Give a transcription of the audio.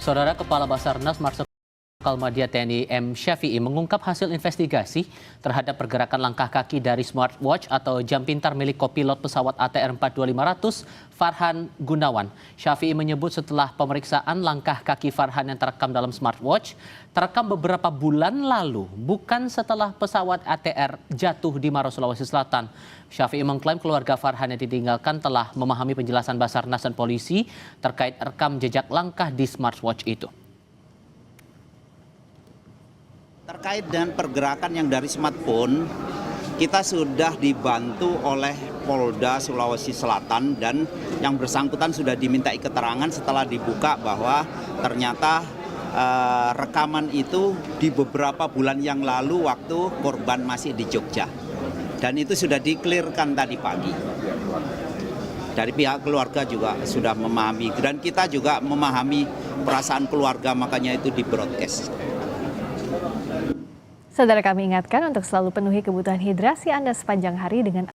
Saudara Kepala Basarnas Marsikal Madya TNI M. Syafi'i mengungkap hasil investigasi terhadap pergerakan langkah kaki dari smartwatch atau jam pintar milik kopilot pesawat ATR 42500 Farhan Gunawan. Syafi'i menyebut setelah pemeriksaan langkah kaki Farhan yang terekam dalam smartwatch terekam beberapa bulan lalu, bukan setelah pesawat ATR jatuh di Maros, Sulawesi Selatan. Syafi'i mengklaim keluarga Farhan yang ditinggalkan telah memahami penjelasan Basarnas dan polisi terkait rekam jejak langkah di smartwatch itu. Terkait dengan pergerakan yang dari smartphone, kita sudah dibantu oleh Polda Sulawesi Selatan dan yang bersangkutan sudah dimintai keterangan setelah dibuka bahwa ternyata rekaman itu di beberapa bulan yang lalu waktu korban masih di Jogja. Dan itu sudah diklirkan tadi pagi. Dari pihak keluarga juga sudah memahami dan kita juga memahami perasaan keluarga, makanya itu di-broadcast. Saudara, kami ingatkan untuk selalu penuhi kebutuhan hidrasi Anda sepanjang hari dengan